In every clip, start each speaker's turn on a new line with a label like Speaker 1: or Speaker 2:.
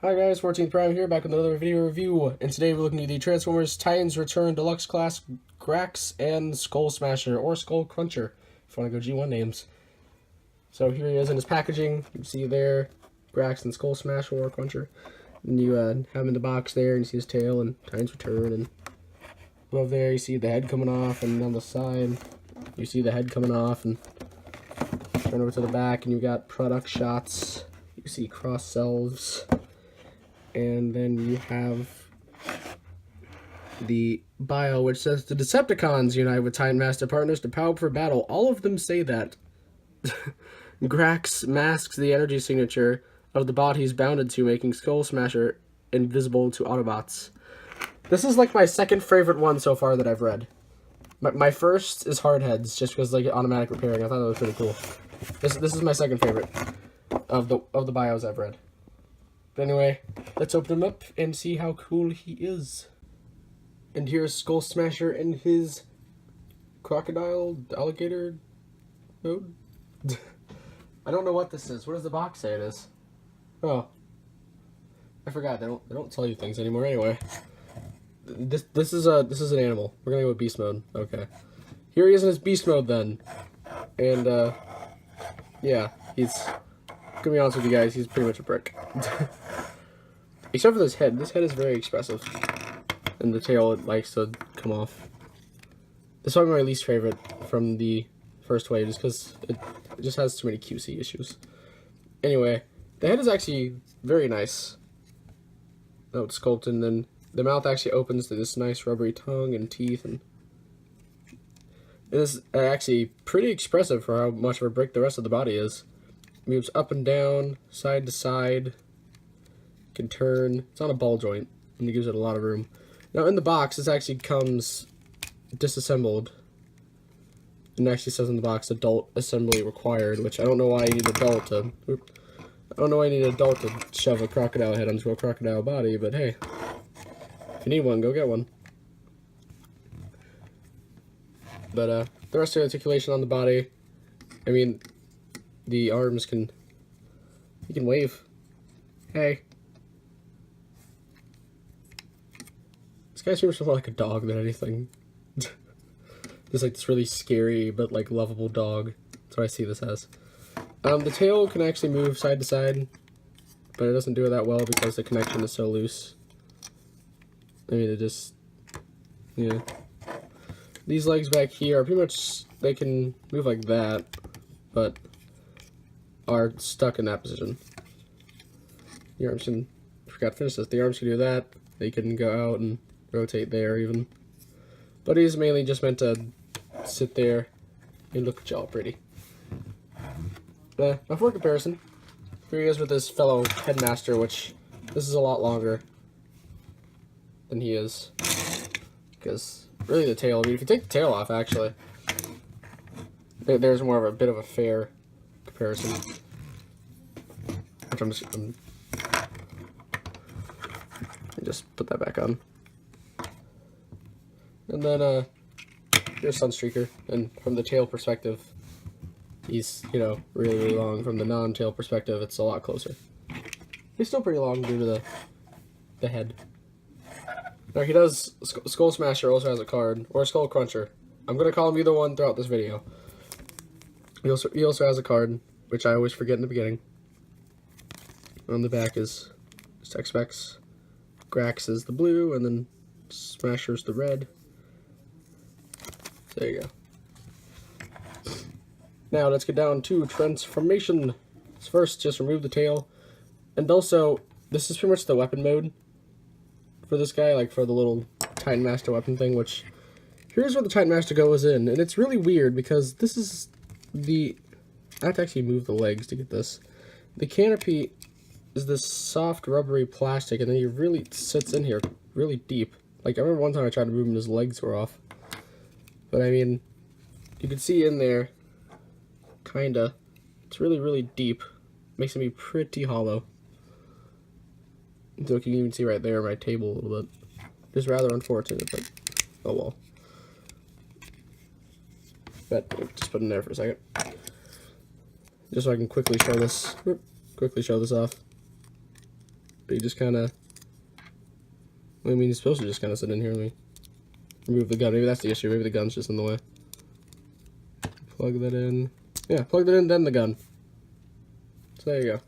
Speaker 1: Hi guys, 14th Prime here, back with another video review, and today we're looking at the Transformers Titans Return Deluxe Class Grax and Skullsmasher, or Skull Cruncher, if you want to go G1 names. So here he is in his packaging. You can see there, Grax and Skullsmasher or Cruncher. And you have him in the box there, and you see his tail and Titans Return, and above there you see the head coming off, and on the side you see the head coming off, and turn over to the back, and you got product shots. You see cross selves. And then you have the bio, which says, the Decepticons unite with Titan Master partners to power up for battle. All of them say that. Grax masks the energy signature of the bot he's bounded to, making Skullsmasher invisible to Autobots. This is like my second favorite one so far that I've read. My first is Hardheads, just because like automatic repairing. I thought that was pretty cool. This is my second favorite of the bios I've read. But anyway, let's open him up and see how cool he is. And here's Skullsmasher in his crocodile alligator mode. I don't know what this is. What does the box say it is? Oh, I forgot. They don't tell you things anymore. Anyway, this is an animal. We're gonna go with beast mode. Okay, here he is in his beast mode then, and yeah, he's. Gonna be honest with you guys, he's pretty much a brick. Except for this head. This head is very expressive. And the tail, it likes to come off. This is probably my least favorite from the first wave, just because it just has too many QC issues. Anyway, the head is actually very nice. Oh, it's sculpted, and then the mouth actually opens to this nice rubbery tongue and teeth, and it is actually pretty expressive for how much of a brick the rest of the body is. Moves up and down, side to side, can turn. It's on a ball joint, and it gives it a lot of room. Now in the box, this actually comes disassembled. And it actually says in the box, adult assembly required, which I don't know why you need adult to... I don't know why you need adult to shove a crocodile head onto a crocodile body, but hey. If you need one, go get one. But the rest of the articulation on the body, I mean... The arms can, he can wave. Hey. This guy seems more like a dog than anything. Just like this really scary but like lovable dog. That's what I see this as. The tail can actually move side to side, but it doesn't do it that well because the connection is so loose. I mean, it just, yeah. These legs back here are pretty much, they can move like that, but are stuck in that position. The arms can, I forgot to finish this, the arms can do that. They can go out and rotate there even. But he's mainly just meant to sit there and look at y'all pretty. Now for comparison, here he is with his fellow headmaster, which this is a lot longer than he is. Because really the tail, I mean if you take the tail off actually, there's more of a bit of a fair comparison. Which I'm just put that back on. And then here's Sunstreaker, and from the tail perspective, he's, you know, really, really long. From the non-tail perspective, it's a lot closer. He's still pretty long due to the head. Now he does, Skullsmasher also has a card, or Skull Cruncher. I'm gonna call him either one throughout this video. He also has a card, which I always forget in the beginning. On the back is tech specs. Grax is the blue, and then Smasher's the red. There you go. Now let's get down to transformation. First, just remove the tail. And also, this is pretty much the weapon mode for this guy, like for the little Titan Master weapon thing, which here's where the Titan Master goes in. And it's really weird because this is the... I have to actually move the legs to get this. The canopy is this soft rubbery plastic, and then he really sits in here really deep. Like I remember one time I tried to move him and his legs were off. But I mean, you can see in there, kinda. It's really, really deep. Makes it be pretty hollow. So you can even see right there my table a little bit. Just rather unfortunate, but oh well. But just put it in there for a second. Just so I can quickly show this off. But you just kind of, I mean, you're supposed to just kind of sit in here. Let me remove the gun. Maybe that's the issue. Maybe the gun's just in the way. Plug that in. Yeah, plug that in, then the gun. So there you go.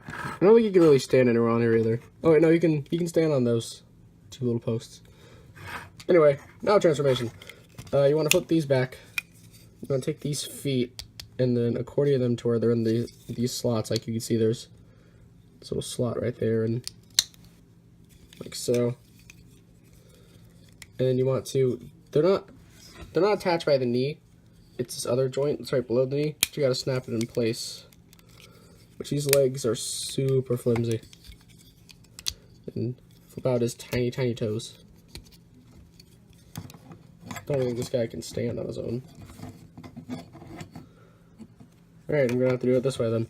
Speaker 1: I don't think you can really stand anywhere on here either. Oh wait, no, you can stand on those two little posts. Anyway, now transformation. You want to flip these back. You want to take these feet and then accordion them to where they're in these slots. Like you can see, there's this little slot right there, and like so. And then you want to, they're not attached by the knee. It's this other joint that's right below the knee. But you got to snap it in place. Which these legs are super flimsy. And flip out his tiny, tiny toes. Don't think this guy can stand on his own. Alright, I'm gonna have to do it this way then.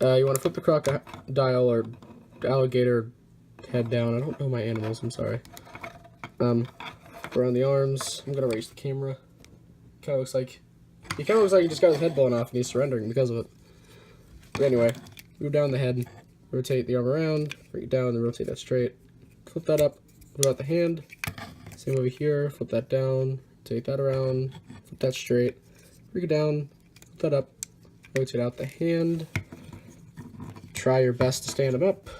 Speaker 1: You want to flip the crocodile or alligator head down. I don't know my animals, I'm sorry. Around the arms. I'm gonna raise the camera. He kinda looks like he just got his head blown off and he's surrendering because of it. But anyway, move down the head, rotate the arm around, bring it down, and rotate that straight. Flip that up, flip out the hand. Same over here, flip that down, take that around, flip that straight, bring it down, flip that up, rotate out the hand. Try your best to stand him up.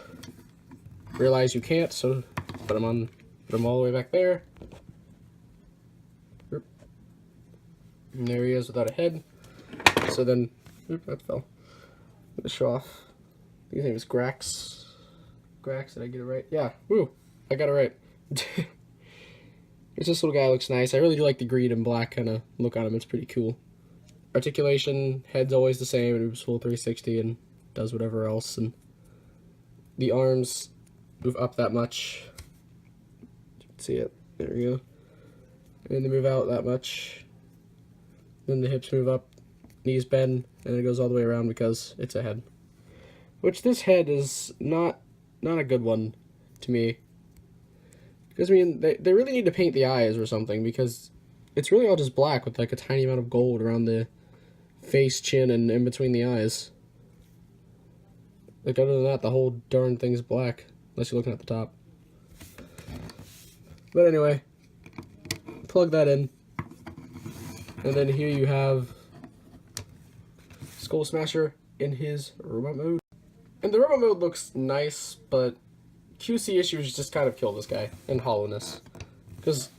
Speaker 1: Realize you can't, so put him all the way back there. And there he is without a head. So then, that fell. I'm gonna show off. I think his name is Grax. Grax, did I get it right? Yeah, woo, I got it right. This little guy looks nice. I really do like the green and black kind of look on him. It's pretty cool. Articulation, head's always the same. It moves full 360 and does whatever else. And the arms move up that much. You can see it. There we go. And they move out that much. Then the hips move up, knees bend, and it goes all the way around because it's a head. Which this head is not a good one to me. Because, I mean, they really need to paint the eyes or something, because it's really all just black with, like, a tiny amount of gold around the face, chin, and in between the eyes. Like, other than that, the whole darn thing's black, unless you're looking at the top. But anyway, plug that in. And then here you have Skullsmasher in his robot mode. And the robot mode looks nice, but QC issues just kind of kill this guy, and hollowness. Because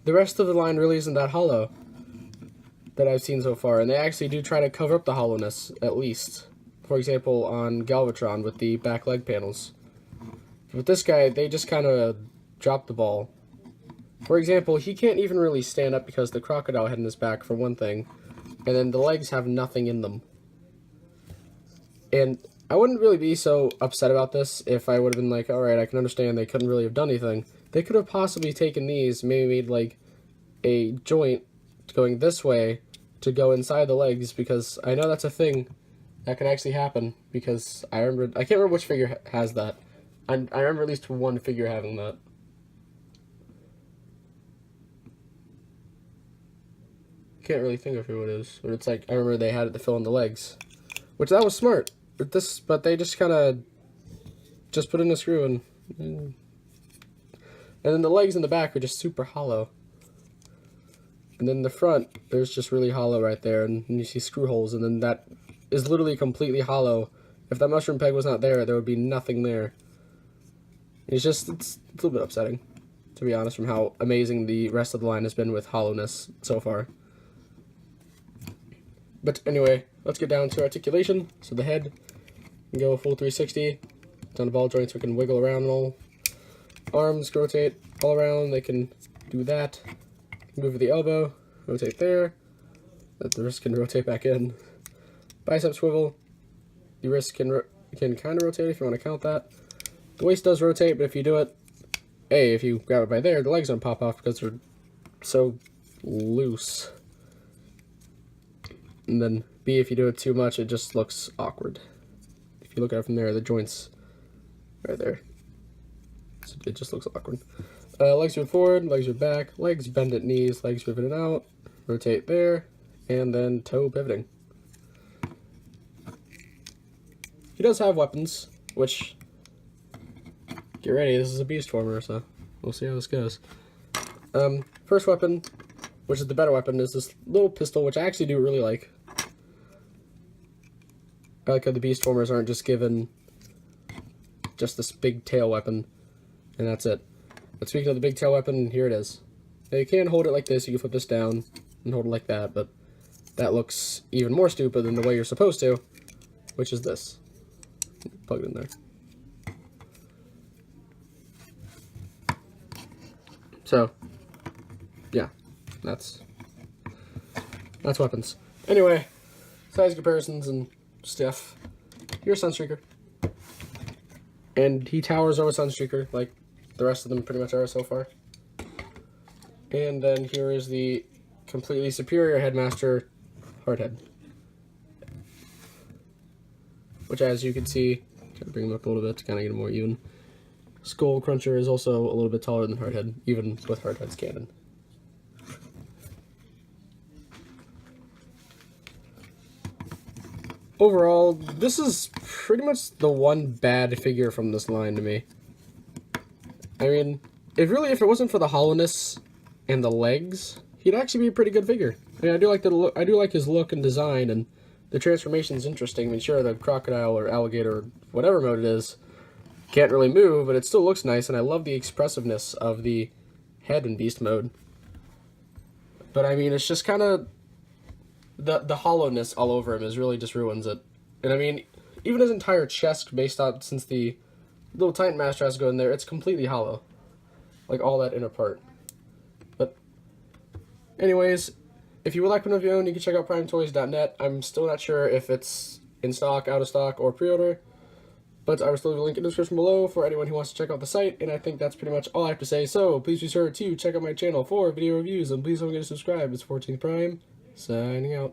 Speaker 1: the rest of the line really isn't that hollow that I've seen so far, and they actually do try to cover up the hollowness, at least. For example, on Galvatron with the back leg panels. With this guy, they just kind of dropped the ball. For example, he can't even really stand up because the crocodile head in his back, for one thing, and then the legs have nothing in them. And I wouldn't really be so upset about this if I would have been like, alright, I can understand they couldn't really have done anything. They could have possibly taken these, maybe made like a joint going this way to go inside the legs, because I know that's a thing that can actually happen, because I can't remember which figure has that. I remember at least one figure having that. Can't really think of who it is, but it's like, I remember they had it to fill in the legs, which that was smart. But they just kind of just put in a screw and then the legs in the back are just super hollow, and then the front there's just really hollow right there, and you see screw holes, and then that is literally completely hollow. If that mushroom peg was not there, there would be nothing there. It's a little bit upsetting, to be honest, from how amazing the rest of the line has been with hollowness so far. But anyway, let's get down to articulation. So the head can go full 360 down the ball joints, so it can wiggle around and all. Arms rotate all around, they can do that. Move the elbow, rotate there. The wrist can rotate back in. Bicep swivel. The wrist can kind of rotate if you want to count that. The waist does rotate, but if you do it, A, if you grab it by there, the legs don't pop off because they're so loose. And then B, if you do it too much, it just looks awkward. If you look at it from there, the joints right there. So it just looks awkward. Legs move forward, legs move back, legs bend at knees, legs pivot out, rotate there, and then toe pivoting. he does have weapons, which, get ready, this is a beast former, so we'll see how this goes. First weapon, which is the better weapon, is this little pistol, which I actually do really like. I like how the beast formers aren't just given just this big tail weapon, and that's it. But speaking of the big tail weapon, here it is. Now you can hold it like this, you can flip this down and hold it like that, but that looks even more stupid than the way you're supposed to, which is this. Plug it in there. So, yeah, that's weapons. Anyway, size comparisons and stuff. Here's Sunstreaker. And he towers over Sunstreaker, like the rest of them pretty much are so far. And then here is the completely superior Headmaster Hardhead. Which, as you can see, try to bring him up a little bit to kind of get him more even. Skull Cruncher is also a little bit taller than Hardhead, even with Hardhead's cannon. Overall, this is pretty much the one bad figure from this line to me. I mean, if it wasn't for the hollowness and the legs, he'd actually be a pretty good figure. I mean, I do like his look and design, and the transformation's interesting. I mean, sure, the crocodile or alligator or whatever mode it is can't really move, but it still looks nice, and I love the expressiveness of the head in beast mode. But I mean, it's just kind of the hollowness all over him is really just ruins it. And I mean, even his entire chest, based on, since the little Titan Master has to go in there, it's completely hollow. Like all that inner part. But anyways, if you would like one of your own, you can check out primetoys.net. I'm still not sure if it's in stock, out of stock, or pre-order, but I will still leave a link in the description below for anyone who wants to check out the site, and I think that's pretty much all I have to say. So please be sure to check out my channel for video reviews, and please don't forget to subscribe. It's 14th Prime, signing out.